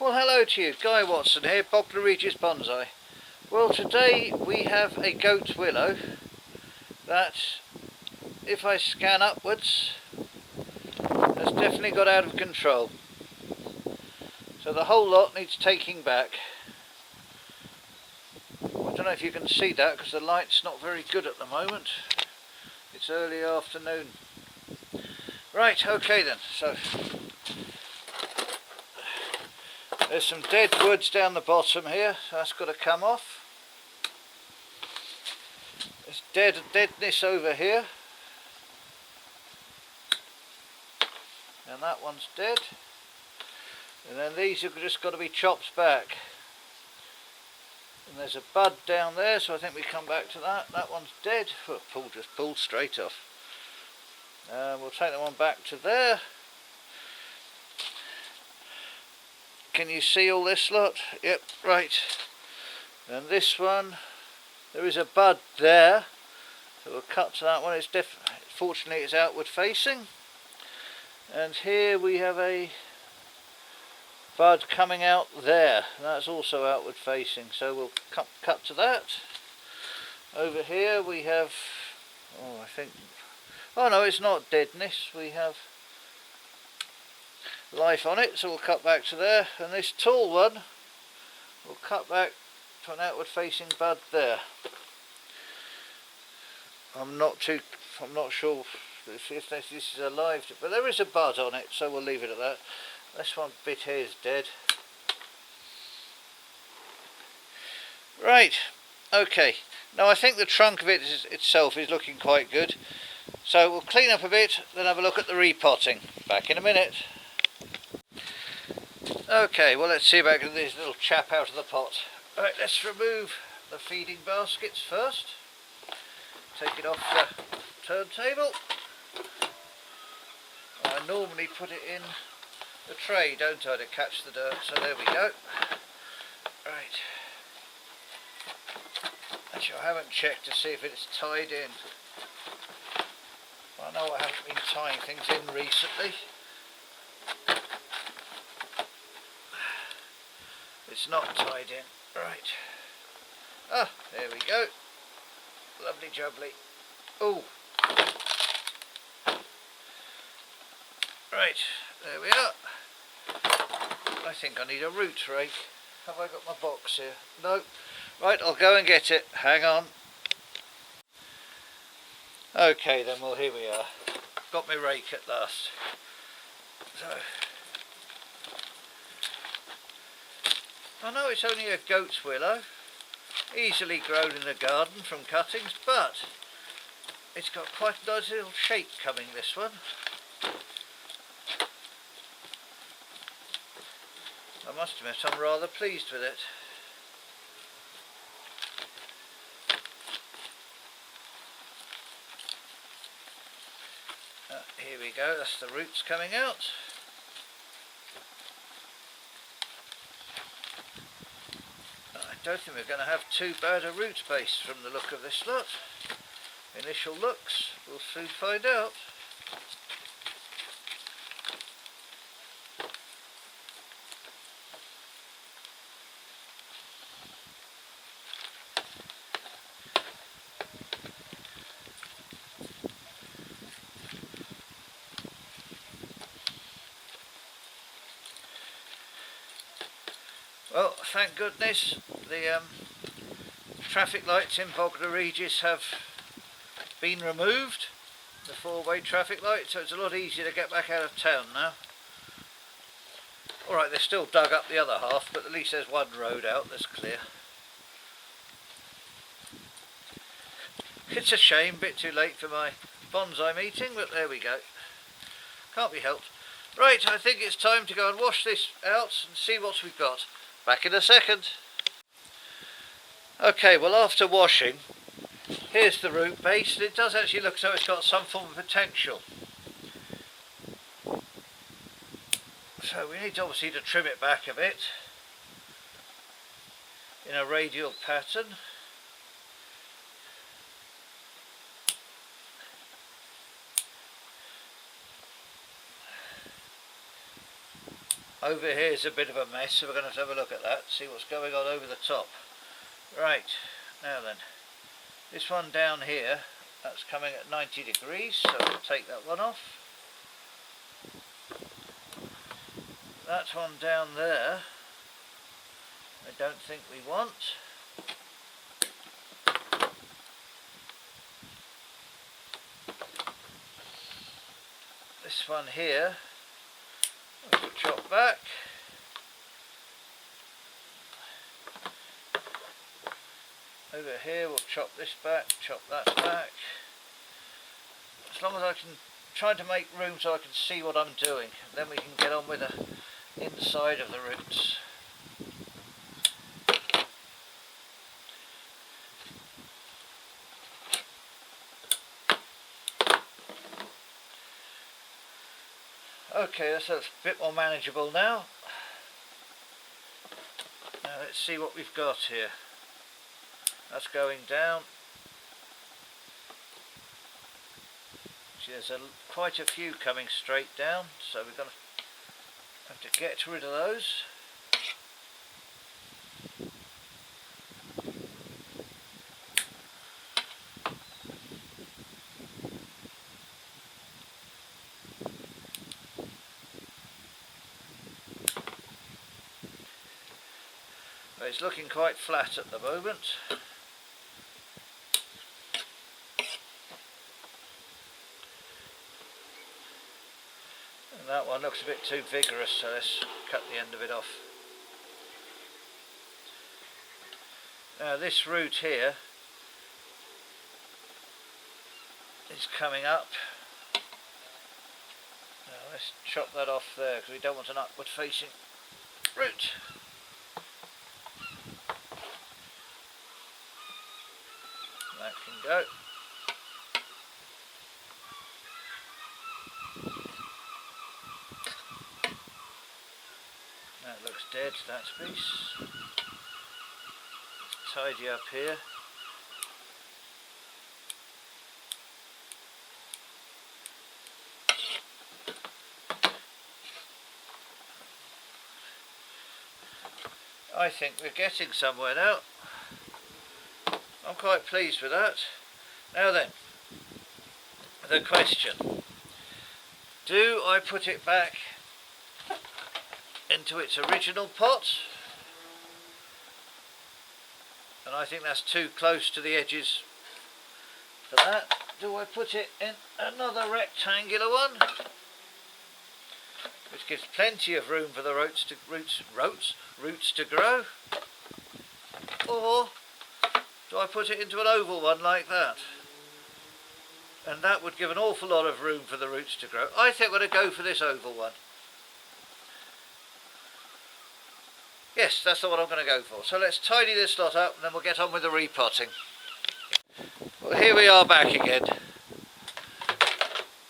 Well, hello to you, Guy Watson here, Bognor Regis Bonsai. Well, today we have a goat willow that, if I scan upwards, has definitely got out of control. So the whole lot needs taking back. I don't know if you can see that because the light's not very good at the moment. It's early afternoon. Right, okay then, so there's some dead woods down the bottom here, so that's got to come off. There's deadness over here. And that one's dead. And then these have just got to be chopped back. And there's a bud down there, so I think we come back to that. That one's dead. Oh, just pulled straight off. We'll take that one back to there. Can you see all this lot? Yep, right. And this one, there is a bud there. So we'll cut to that one. Fortunately it's outward facing. And here we have a bud coming out there. That's also outward facing. So we'll cut to that. Over here we have, oh no, it's not deadness. We have life on it, so we'll cut back to there. And this tall one, we'll cut back to an outward facing bud there. I'm not sure if this is alive, but there is a bud on it, so we'll leave it at that. This one bit here is dead. Right, okay. Now I think the trunk of it itself is looking quite good. So we'll clean up a bit, then have a look at the repotting. Back in a minute. Okay, well let's see about getting this little chap out of the pot. Right, let's remove the feeding baskets first. Take it off the turntable. I normally put it in the tray, don't I, to catch the dirt, so there we go. Right. Actually, I haven't checked to see if it's tied in. I know I haven't been tying things in recently. It's not tied in. Right. Ah, there we go. Lovely jubbly. Oh. Right, there we are. I think I need a root rake. Have I got my box here? No. Right, I'll go and get it. Hang on. Okay then, well here we are. Got my rake at last. So, I know it's only a goat's willow, easily grown in the garden from cuttings, but it's got quite a nice little shape coming, this one. I must admit I'm rather pleased with it. Here we go, that's the roots coming out. I don't think we're going to have too bad a root base from the look of this lot. Initial looks, we'll soon find out. Well, thank goodness the traffic lights in Bognor Regis have been removed, the four-way traffic light, so it's a lot easier to get back out of town now. Alright, they're still dug up the other half, but at least there's one road out that's clear. It's a shame, bit too late for my bonsai meeting, but there we go. Can't be helped. Right, I think it's time to go and wash this out and see what we've got. Back in a second. Okay, well after washing, here's the root base, and it does actually look as though it's got some form of potential. So we need obviously to trim it back a bit in a radial pattern. Over here is a bit of a mess, so we're going to have a look at that, see what's going on over the top. Right, now then, this one down here, that's coming at 90 degrees, so we'll take that one off. That one down there, I don't think we want. This one here, we'll chop back. Over here we'll chop this back, chop that back. As long as I can try to make room so I can see what I'm doing, then we can get on with the inside of the roots. Okay, that's a bit more manageable now. Now let's see what we've got here. That's going down. See, there's quite a few coming straight down, so we're going to have to get rid of those. It's looking quite flat at the moment. And that one looks a bit too vigorous, so let's cut the end of it off. Now this root here is coming up. Now let's chop that off there because we don't want an upward facing root. That can go. That looks dead, that piece. Let's tidy up here. I think we're getting somewhere now. I'm quite pleased with that. Now then, the question. Do I put it back into its original pot? And I think that's too close to the edges for that. Do I put it in another rectangular one? Which gives plenty of room for the roots to grow? Or do I put it into an oval one like that? And that would give an awful lot of room for the roots to grow. I think we're going to go for this oval one. Yes, that's the one I'm going to go for. So let's tidy this lot up and then we'll get on with the repotting. Well, here we are back again.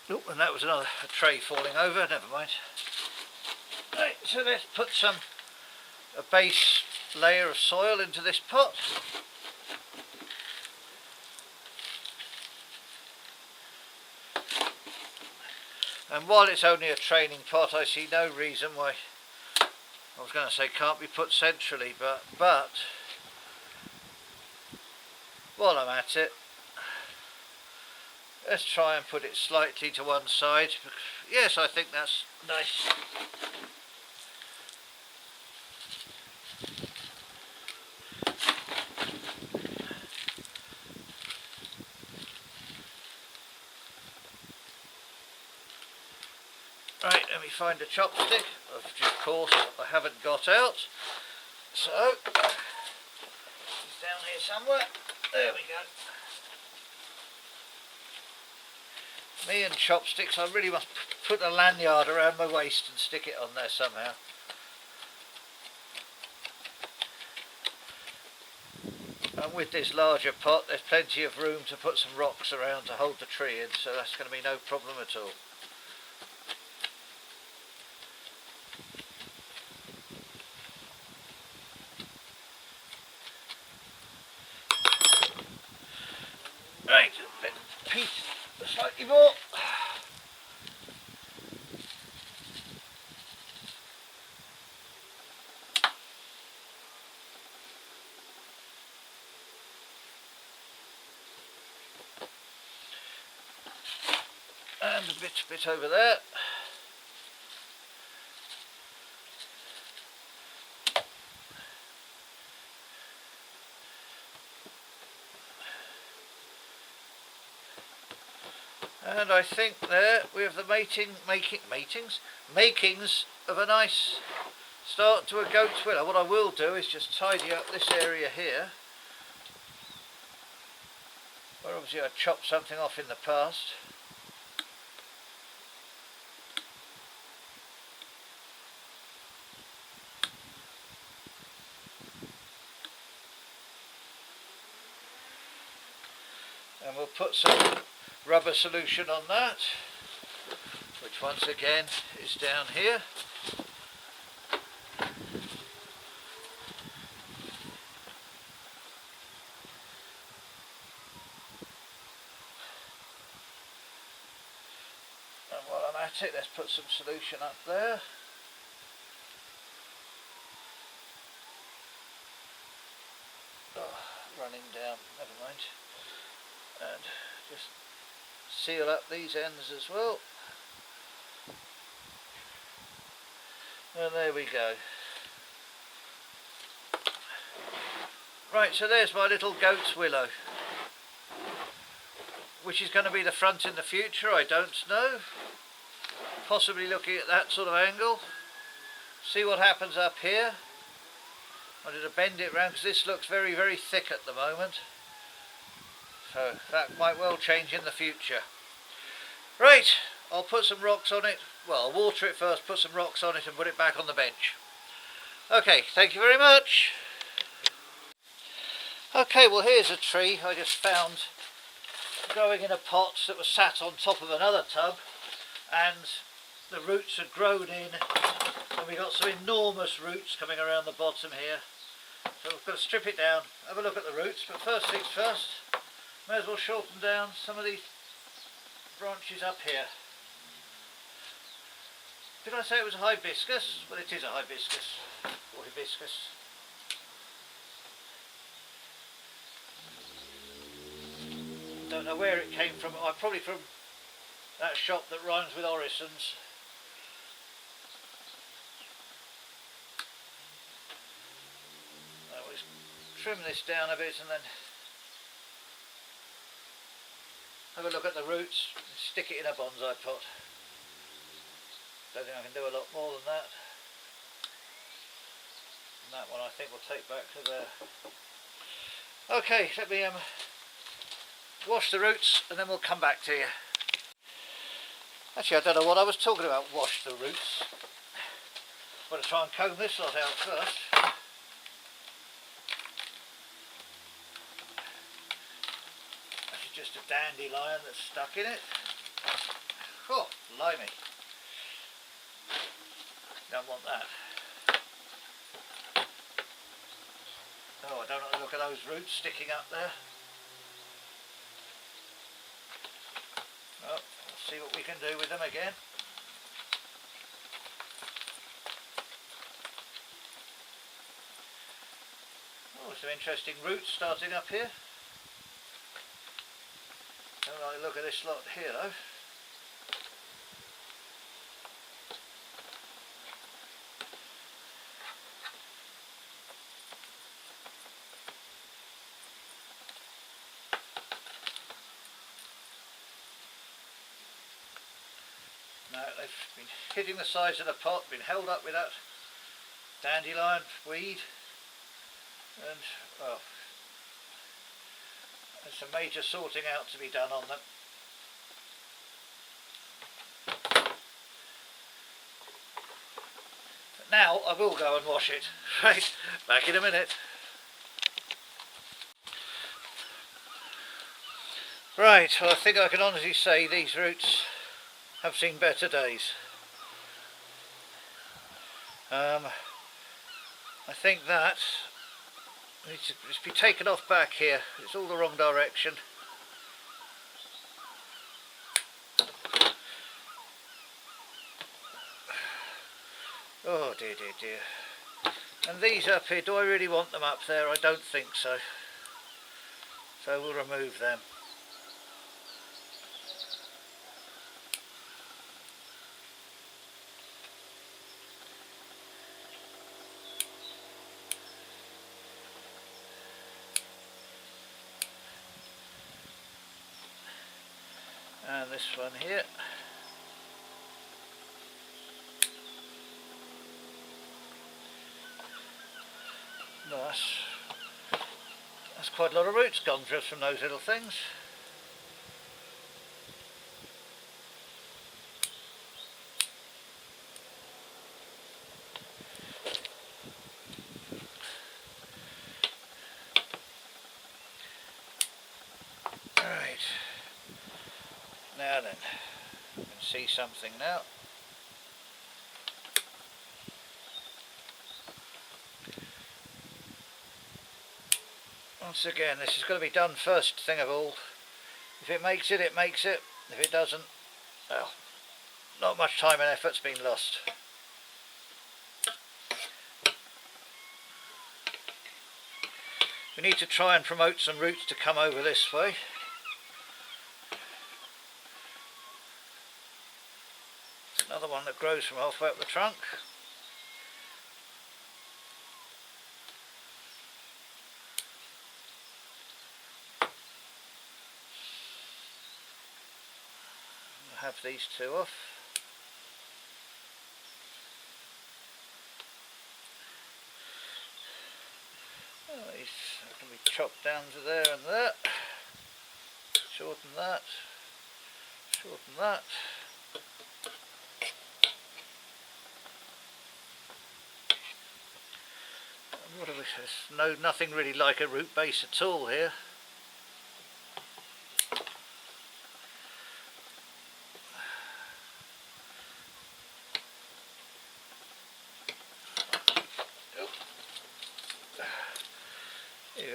Oh, and that was another tray falling over, never mind. Right, so let's put a base layer of soil into this pot. And while it's only a training pot, I see no reason why, I was going to say can't be put centrally, but while I'm at it, let's try and put it slightly to one side. Yes, I think that's nice. Right, let me find a chopstick, which of course I haven't got out. So, it's down here somewhere. There we go. Me and chopsticks, I really must put a lanyard around my waist and stick it on there somehow. And with this larger pot, there's plenty of room to put some rocks around to hold the tree in, so that's going to be no problem at all. Right, a piece slightly more. and a bit over there. And I think there we have the makings of a nice start to a goat willow. What I will do is just tidy up this area here, where obviously I chopped something off in the past. And we'll put some rubber solution on that, which once again is down here. And while I'm at it, let's put some solution up there. Oh, running down, never mind. And just seal up these ends as well. And there we go. Right, so there's my little goat's willow. Which is going to be the front in the future, I don't know. Possibly looking at that sort of angle. See what happens up here. I wanted to bend it round because this looks very, very thick at the moment. So that might well change in the future. Right, I'll put some rocks on it. Well, I'll water it first, put some rocks on it and put it back on the bench. Okay, thank you very much. Okay, well here's a tree I just found growing in a pot that was sat on top of another tub, and the roots had grown in, and we got some enormous roots coming around the bottom here. So we've got to strip it down, have a look at the roots, but first things first, may as well shorten down some of these branches up here. Did I say it was a hibiscus? Well, it is a hibiscus, or hibiscus. Don't know where it came from, probably from that shop that rhymes with Orisons. I always trim this down a bit and then have a look at the roots and stick it in a bonsai pot. Don't think I can do a lot more than that. And that one I think we'll take back to there. Okay, let me wash the roots and then we'll come back to you. Actually, I don't know what I was talking about, wash the roots. I'm going to try and comb this lot out first. Just a dandelion that's stuck in it. Oh, blimey. Don't want that. Oh, I don't want to look at those roots sticking up there. Oh, let's see what we can do with them again. Oh, some interesting roots starting up here. Don't like look at this lot here though. No, they've been hitting the sides of the pot, been held up with that dandelion weed, and well, there's some major sorting out to be done on them. But now I will go and wash it. Right, back in a minute. Right, well I think I can honestly say these roots have seen better days. I think that needs to just be taken off back here. It's all the wrong direction. Oh dear, dear, dear. And these up here, do I really want them up there? I don't think so. So we'll remove them. this one here. Nice. That's quite a lot of roots gone just from those little things. Right. Now then, you can see something now. Once again, this is going to be done first thing of all. If it makes it, it makes it. If it doesn't, well, not much time and effort's been lost. We need to try and promote some roots to come over this way. Another one that grows from halfway up the trunk. Have these two off. Oh, these can be chopped down to there and there. Shorten that. Shorten that. And what have we? There's nothing really like a root base at all here.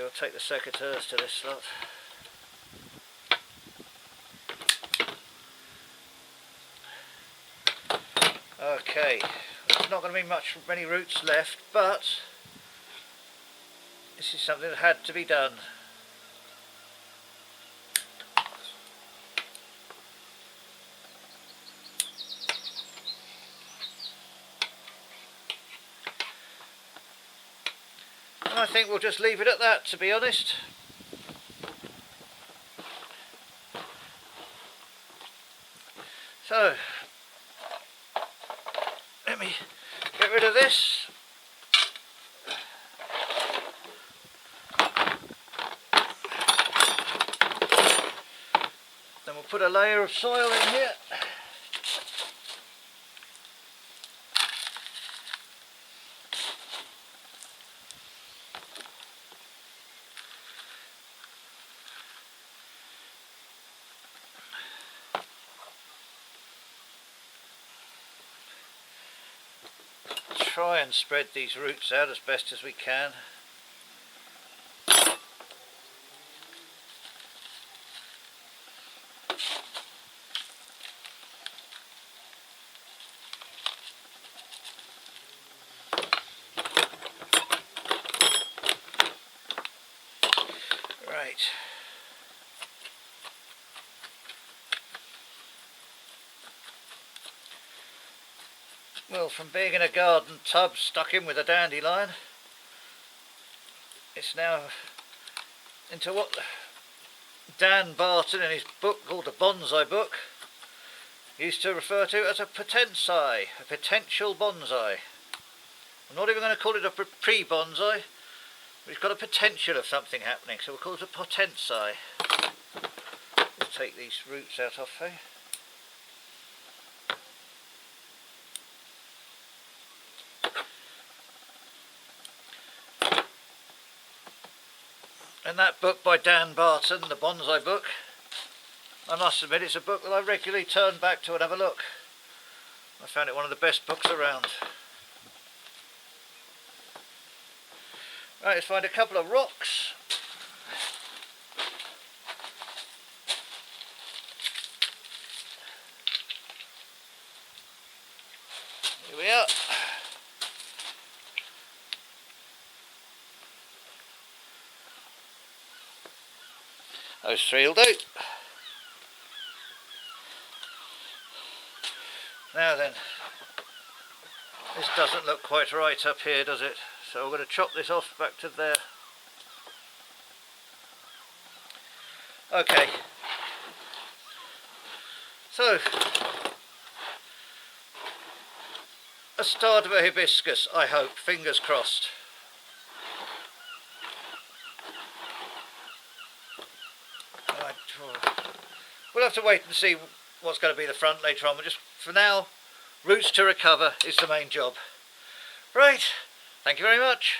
I'll take the secateurs to this slot. Okay, there's not going to be many roots left, but this is something that had to be done. I think we'll just leave it at that, to be honest. So, let me get rid of this. Then we'll put a layer of soil in here. Try and spread these roots out as best as we can. Right. Well, from being in a garden tub stuck in with a dandelion, it's now into what Dan Barton in his book called the Bonsai Book used to refer to as a potensai, a potential bonsai. I'm not even going to call it a pre-bonsai, but it's got a potential of something happening, so we'll call it a potensai. Let's take these roots out of here. And that book by Dan Barton, the Bonsai Book, I must admit it's a book that I regularly turn back to and have a look. I found it one of the best books around. Right, let's find a couple of rocks. Here we are. Those three will do. Now then, this doesn't look quite right up here, does it? So we're going to chop this off back to there. Okay. So, a start of a hibiscus, I hope, fingers crossed. Right, we'll have to wait and see what's going to be the front later on, but just for now, roots to recover is the main job. Right, thank you very much.